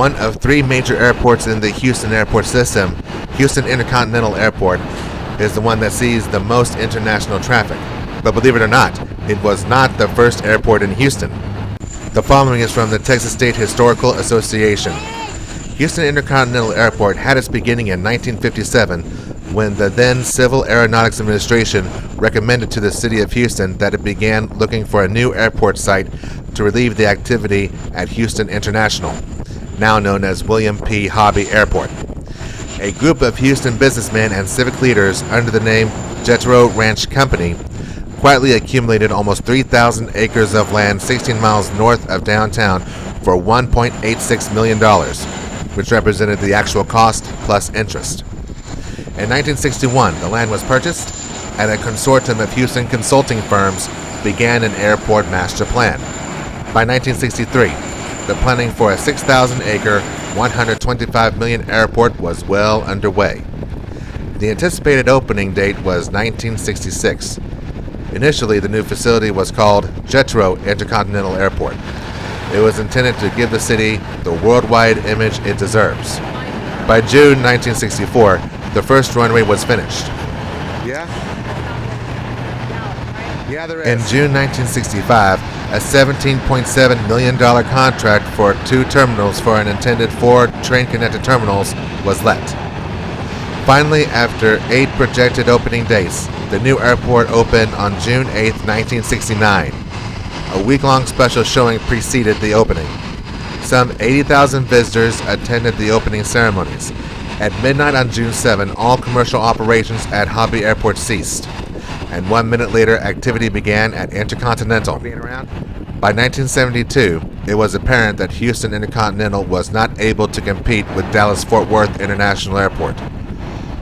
One of three major airports in the Houston airport system, Houston Intercontinental Airport, is the one that sees the most international traffic. But believe it or not, it was not the first airport in Houston. The following is from the Texas State Historical Association. Houston Intercontinental Airport had its beginning in 1957 when the then Civil Aeronautics Administration recommended to the city of Houston that it began looking for a new airport site to relieve the activity at Houston International, now known as William P. Hobby Airport. A group of Houston businessmen and civic leaders under the name Jetro Ranch Company quietly accumulated almost 3,000 acres of land 16 miles north of downtown for $1.86 million, which represented the actual cost plus interest. In 1961, the land was purchased, and a consortium of Houston consulting firms began an airport master plan. By 1963, the planning for a 6,000-acre, $125 million airport was well underway. The anticipated opening date was 1966. Initially, the new facility was called Jetro Intercontinental Airport. It was intended to give the city the worldwide image it deserves. By June 1964, the first runway was finished. There is. In June 1965, a $17.7 million contract for 2 terminals for an intended 4 train-connected terminals was let. Finally, after 8 projected opening dates, the new airport opened on June 8, 1969. A week-long special showing preceded the opening. Some 80,000 visitors attended the opening ceremonies. At midnight on June 7, all commercial operations at Hobby Airport ceased, and 1 minute later, activity began at Intercontinental. By 1972, it was apparent that Houston Intercontinental was not able to compete with Dallas-Fort Worth International Airport.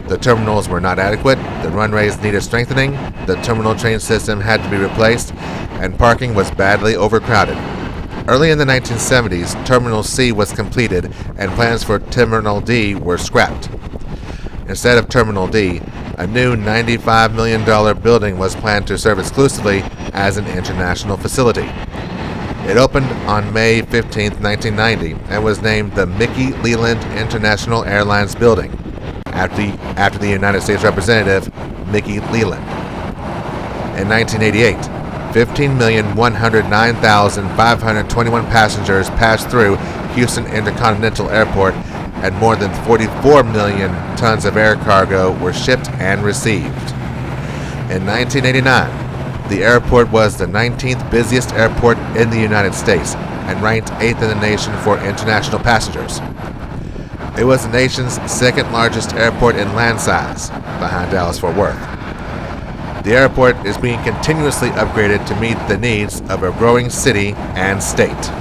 The terminals were not adequate, the runways needed strengthening, the terminal train system had to be replaced, and parking was badly overcrowded. Early in the 1970s, Terminal C was completed and plans for Terminal D were scrapped. Instead of Terminal D, a new $95 million building was planned to serve exclusively as an international facility. It opened on May 15, 1990, and was named the Mickey Leland International Airlines Building, after the United States representative Mickey Leland. In 1988, 15,109,521 passengers passed through Houston Intercontinental Airport, and more than 44 million tons of air cargo were shipped and received. In 1989, the airport was the 19th busiest airport in the United States and ranked 8th in the nation for international passengers. It was the nation's second largest airport in land size, behind Dallas-Fort Worth. The airport is being continuously upgraded to meet the needs of a growing city and state.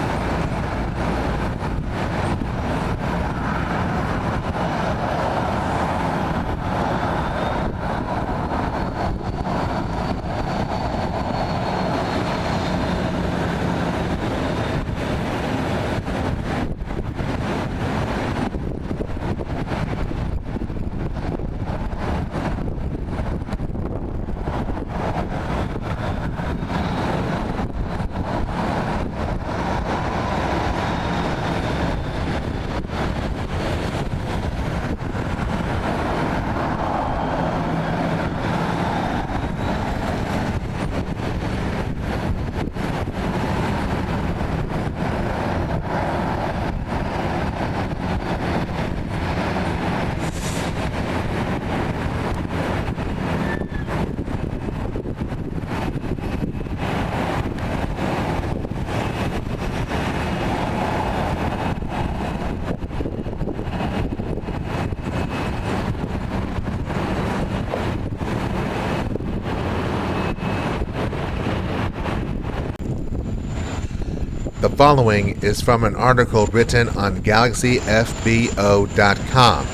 The following is from an article written on GalaxyFBO.com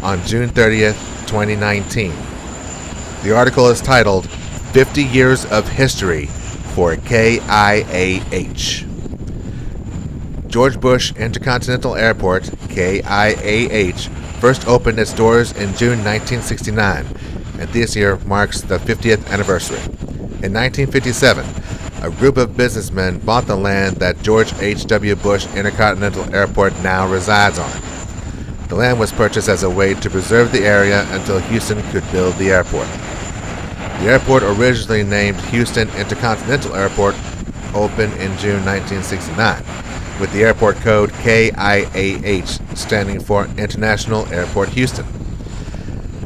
on June 30th, 2019. The article is titled 50 Years of History for KIAH. George Bush Intercontinental Airport, KIAH, first opened its doors in June 1969, and this year marks the 50th anniversary. In 1957, a group of businessmen bought the land that George H.W. Bush Intercontinental Airport now resides on. The land was purchased as a way to preserve the area until Houston could build the airport. The airport, originally named Houston Intercontinental Airport, opened in June 1969, with the airport code KIAH, standing for International Airport Houston.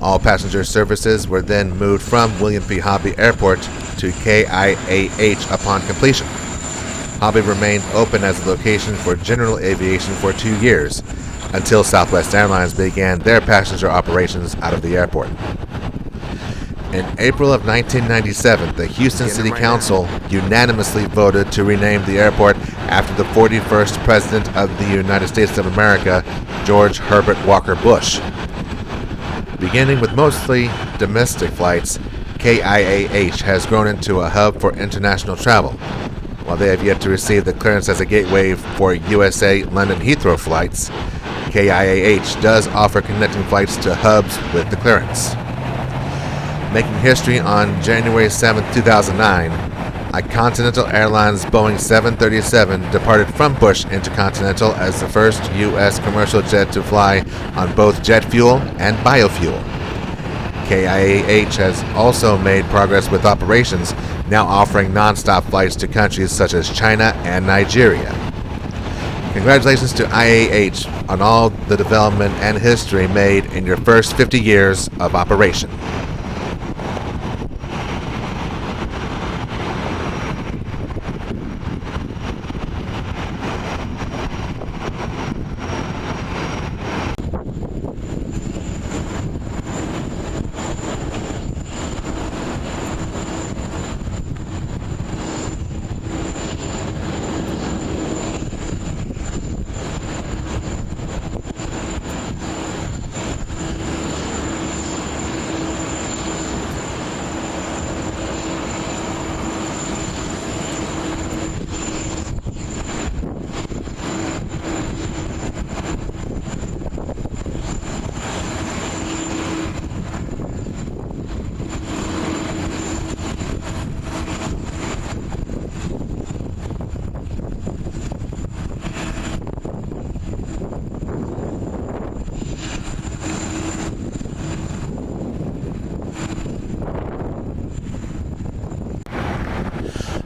All passenger services were then moved from William P. Hobby Airport to KIAH upon completion. Hobby remained open as a location for general aviation for 2 years, until Southwest Airlines began their passenger operations out of the airport. In April of 1997, the Houston City Council unanimously voted to rename the airport after the 41st President of the United States of America, George Herbert Walker Bush. Beginning with mostly domestic flights, KIAH has grown into a hub for international travel. While they have yet to receive the clearance as a gateway for USA London Heathrow flights, KIAH does offer connecting flights to hubs with the clearance. Making history on January 7, 2009, Continental Airlines Boeing 737 departed from Bush Intercontinental as the first U.S. commercial jet to fly on both jet fuel and biofuel. KIAH has also made progress with operations, now offering non-stop flights to countries such as China and Nigeria. Congratulations to IAH on all the development and history made in your first 50 years of operation.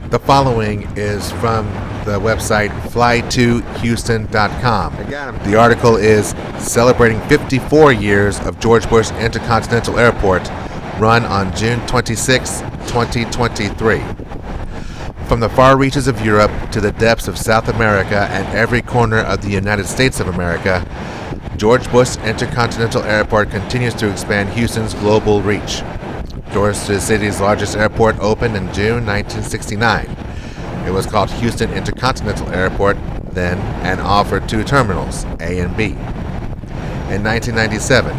The following is from the website fly2houston.com. The article is celebrating 54 years of George Bush Intercontinental Airport, run on June 26, 2023. From the far reaches of Europe to the depths of South America and every corner of the United States of America, George Bush Intercontinental Airport continues to expand Houston's global reach. Doors to the city's largest airport opened in June 1969. It was called Houston Intercontinental Airport then and offered 2 terminals, A and B. In 1997,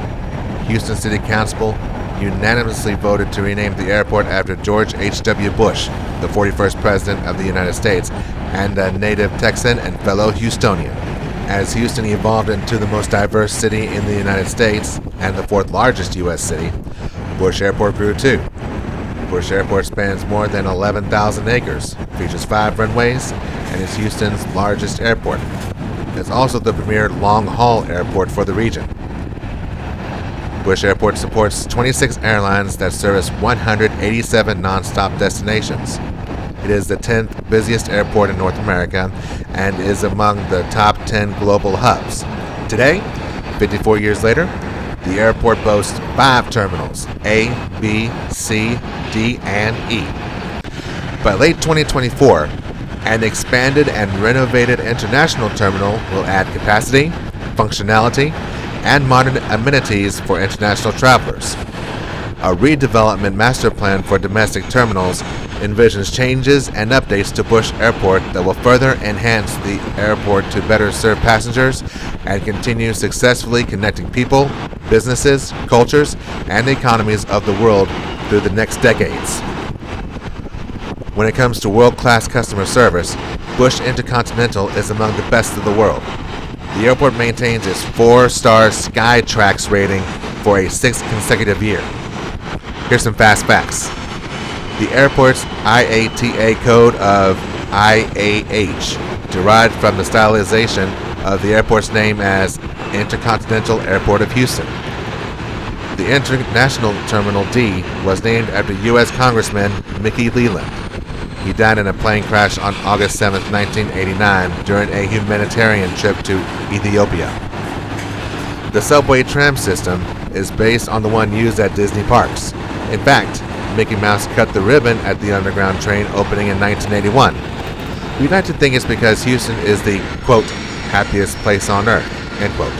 Houston City Council unanimously voted to rename the airport after George H.W. Bush, the 41st President of the United States, and a native Texan and fellow Houstonian. As Houston evolved into the most diverse city in the United States and the 4th largest U.S. city, Bush Airport grew too. Bush Airport spans more than 11,000 acres, features 5 runways, and is Houston's largest airport. It's also the premier long-haul airport for the region. Bush Airport supports 26 airlines that service 187 non-stop destinations. It is the 10th busiest airport in North America and is among the top 10 global hubs. Today, 54 years later, the airport boasts 5 terminals, A, B, C, D, and E. By late 2024, an expanded and renovated international terminal will add capacity, functionality, and modern amenities for international travelers. A redevelopment master plan for domestic terminals envisions changes and updates to Bush Airport that will further enhance the airport to better serve passengers and continue successfully connecting people, businesses, cultures, and economies of the world through the next decades. When it comes to world-class customer service, Bush Intercontinental is among the best of the world. The airport maintains its 4-star Skytrax rating for a 6th consecutive year. Here's some fast facts. The airport's IATA code of IAH, derived from the stylization of the airport's name as Intercontinental Airport of Houston. The International Terminal D was named after U.S. Congressman Mickey Leland. He died in a plane crash on August 7, 1989, during a humanitarian trip to Ethiopia. The subway tram system is based on the one used at Disney parks. In fact, Mickey Mouse cut the ribbon at the underground train opening in 1981. We'd like to think it's because Houston is the, quote, happiest place on earth, end quote.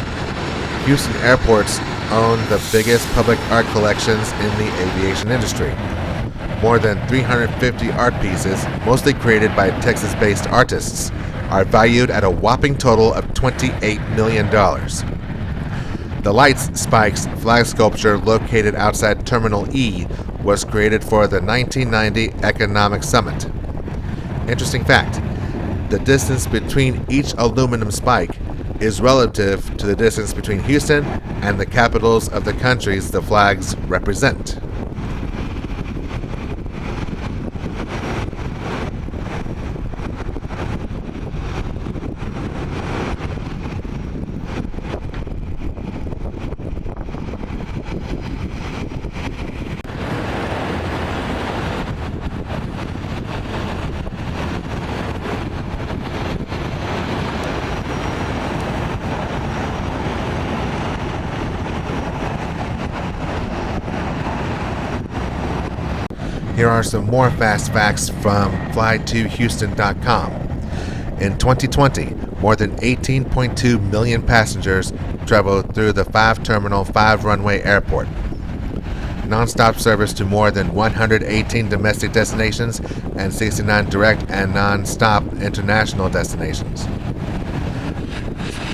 Houston airports own the biggest public art collections in the aviation industry. More than 350 art pieces, mostly created by Texas-based artists, are valued at a whopping total of $28 million. The Lights Spikes flag sculpture located outside Terminal E was created for the 1990 Economic Summit. Interesting fact, the distance between each aluminum spike is relative to the distance between Houston and the capitals of the countries the flags represent. Here are some more fast facts from flytohouston.com. In 2020, more than 18.2 million passengers traveled through the 5-terminal, 5-runway airport. Non-stop service to more than 118 domestic destinations and 69 direct and non-stop international destinations.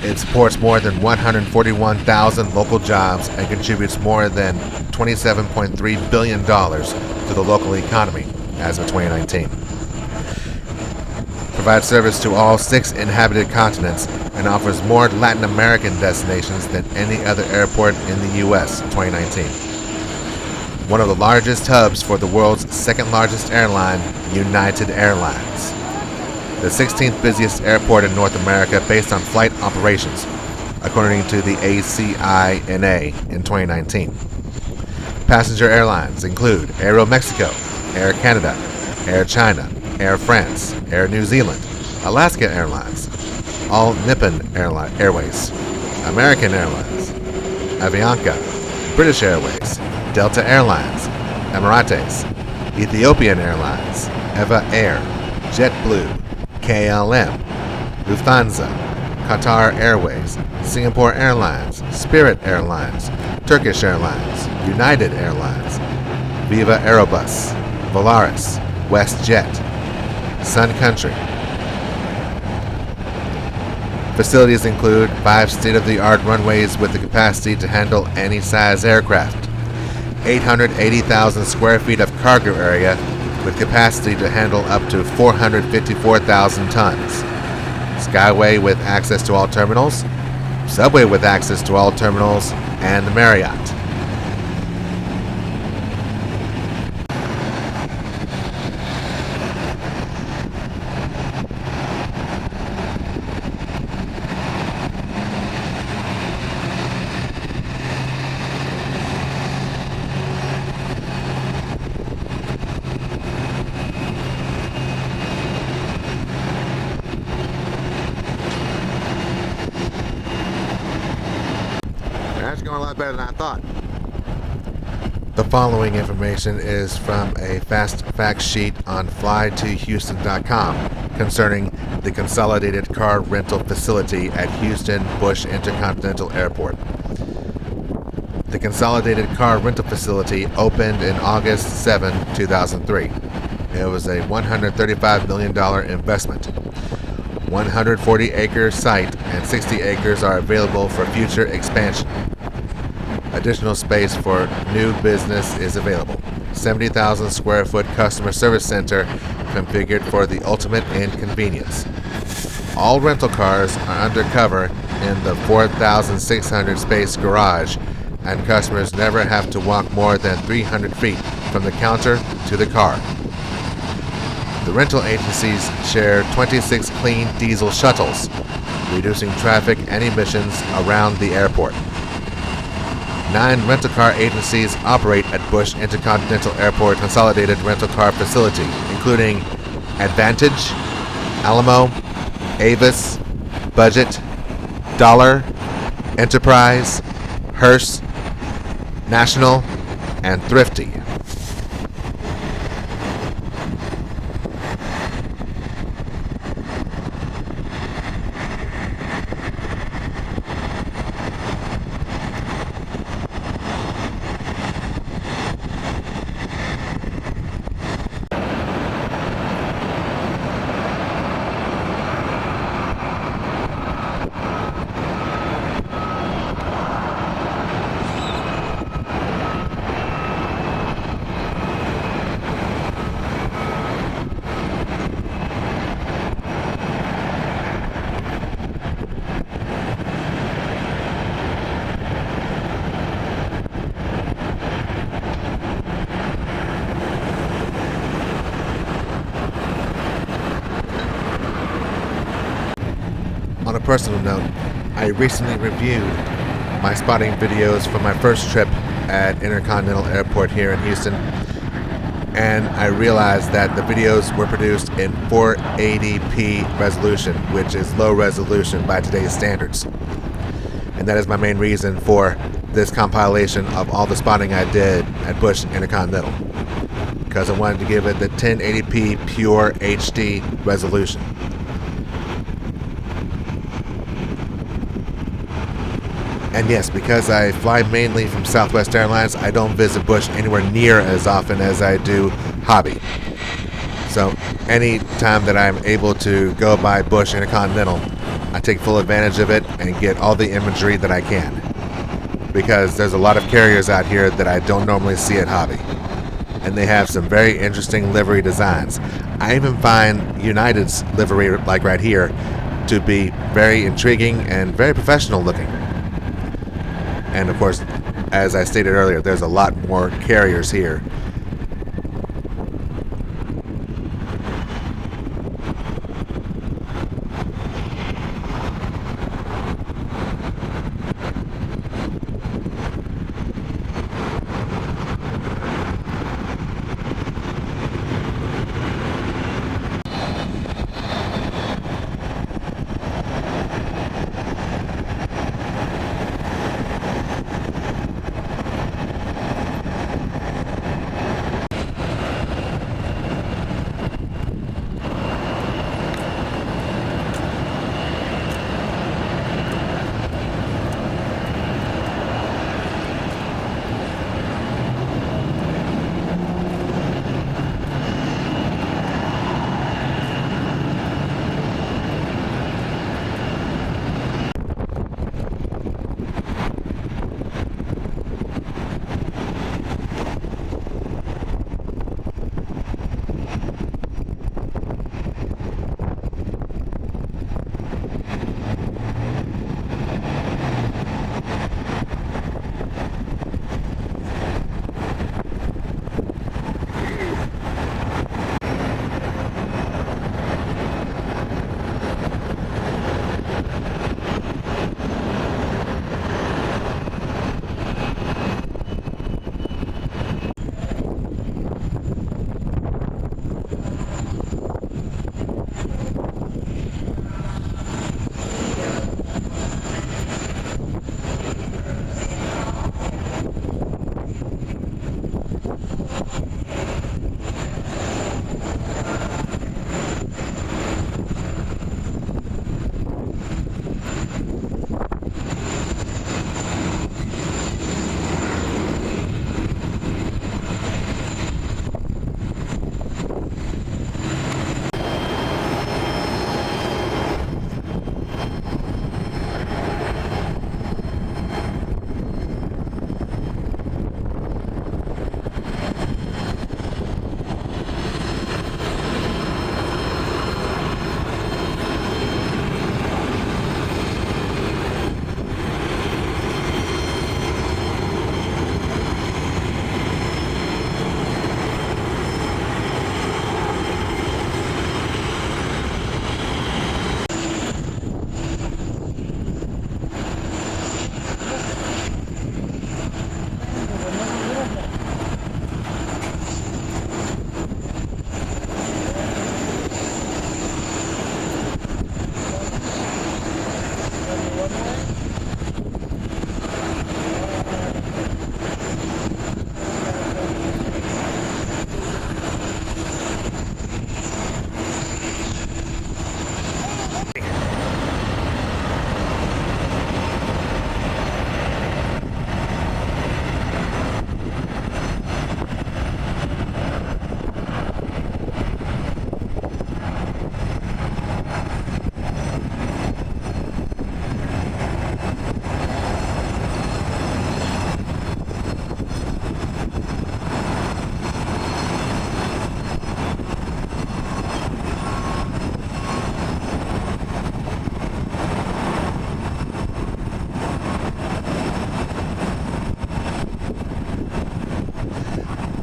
It supports more than 141,000 local jobs and contributes more than $27.3 billion to the local economy as of 2019. Provides service to all 6 inhabited continents and offers more Latin American destinations than any other airport in the U.S. in 2019. One of the largest hubs for the world's second largest airline, United Airlines. The 16th busiest airport in North America based on flight operations, according to the ACINA in 2019. Passenger airlines include Aeromexico, Air Canada, Air China, Air France, Air New Zealand, Alaska Airlines, All Nippon Airways, American Airlines, Avianca, British Airways, Delta Airlines, Emirates, Ethiopian Airlines, Eva Air, JetBlue, KLM, Lufthansa, Qatar Airways, Singapore Airlines, Spirit Airlines, Turkish Airlines, United Airlines, Viva Aerobus, Volaris, WestJet, Sun Country. Facilities include 5 state-of-the-art runways with the capacity to handle any size aircraft, 880,000 square feet of cargo area with capacity to handle up to 454,000 tons, Skyway with access to all terminals, Subway with access to all terminals, and the Marriott. That's going a lot better than I thought. The following information is from a fast fact sheet on flytohouston.com concerning the consolidated car rental facility at Houston Bush Intercontinental Airport. The consolidated car rental facility opened in August 7, 2003. It was a $135 million investment. 140-acre site and 60 acres are available for future expansion. Additional space for new business is available. 70,000 square foot customer service center configured for the ultimate inconvenience. All rental cars are undercover in the 4,600 space garage, and customers never have to walk more than 300 feet from the counter to the car. The rental agencies share 26 clean diesel shuttles, reducing traffic and emissions around the airport. 9 rental car agencies operate at Bush Intercontinental Airport Consolidated Rental Car Facility, including Advantage, Alamo, Avis, Budget, Dollar, Enterprise, Hearst, National, and Thrifty. On a personal note, I recently reviewed my spotting videos for my first trip at Intercontinental Airport here in Houston, and I realized that the videos were produced in 480p resolution, which is low resolution by today's standards. And that is my main reason for this compilation of all the spotting I did at Bush Intercontinental, because I wanted to give it the 1080p pure HD resolution. And yes, because I fly mainly from Southwest Airlines, I don't visit Bush anywhere near as often as I do Hobby. So any time that I'm able to go by Bush Intercontinental, I take full advantage of it and get all the imagery that I can. Because there's a lot of carriers out here that I don't normally see at Hobby. And they have some very interesting livery designs. I even find United's livery, like right here, to be very intriguing and very professional looking. And of course, as I stated earlier, there's a lot more carriers here.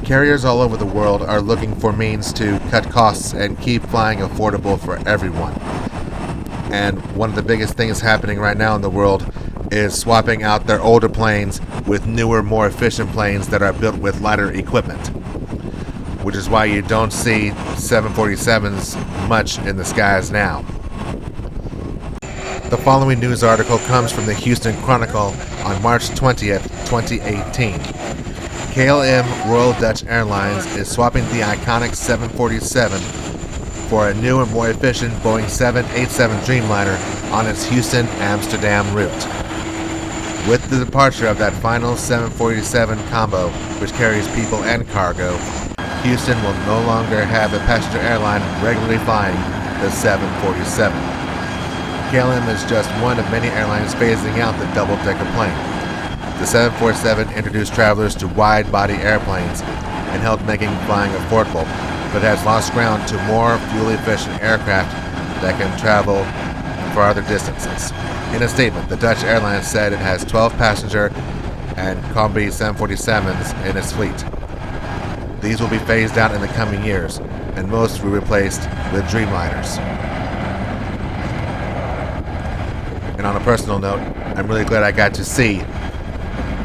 Carriers all over the world are looking for means to cut costs and keep flying affordable for everyone. And one of the biggest things happening right now in the world is swapping out their older planes with newer, more efficient planes that are built with lighter equipment, which is why you don't see 747s much in the skies now. The following news article comes from the Houston Chronicle on March 20th, 2018. KLM Royal Dutch Airlines is swapping the iconic 747 for a new and more efficient Boeing 787 Dreamliner on its Houston-Amsterdam route. With the departure of that final 747 combo, which carries people and cargo, Houston will no longer have a passenger airline regularly flying the 747. KLM is just one of many airlines phasing out the double-decker plane. The 747 introduced travelers to wide-body airplanes and helped making flying affordable, but has lost ground to more fuel-efficient aircraft that can travel farther distances. In a statement, the Dutch airline said it has 12 passenger and Combi 747s in its fleet. These will be phased out in the coming years, and most will be replaced with Dreamliners. And on a personal note, I'm really glad I got to see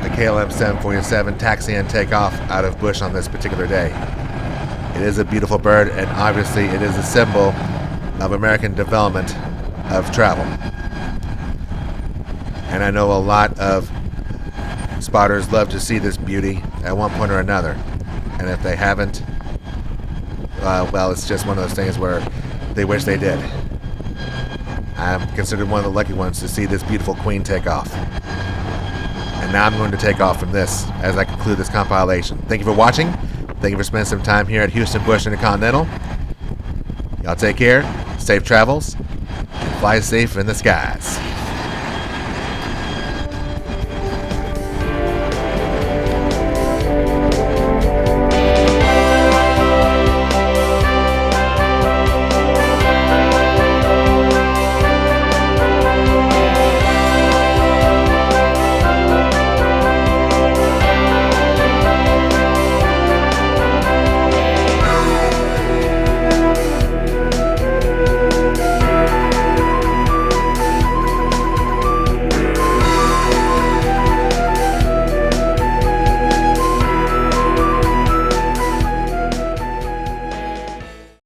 the KLM 747 taxi and take off out of Bush on this particular day. It is a beautiful bird, and obviously it is a symbol of American development of travel. And I know a lot of spotters love to see this beauty at one point or another. And if they haven't, well, it's just one of those things where they wish they did. I'm considered one of the lucky ones to see this beautiful queen take off. And now I'm going to take off from this as I conclude this compilation. Thank you for watching. Thank you for spending some time here at Houston Bush Intercontinental. Y'all take care, safe travels, and fly safe in the skies.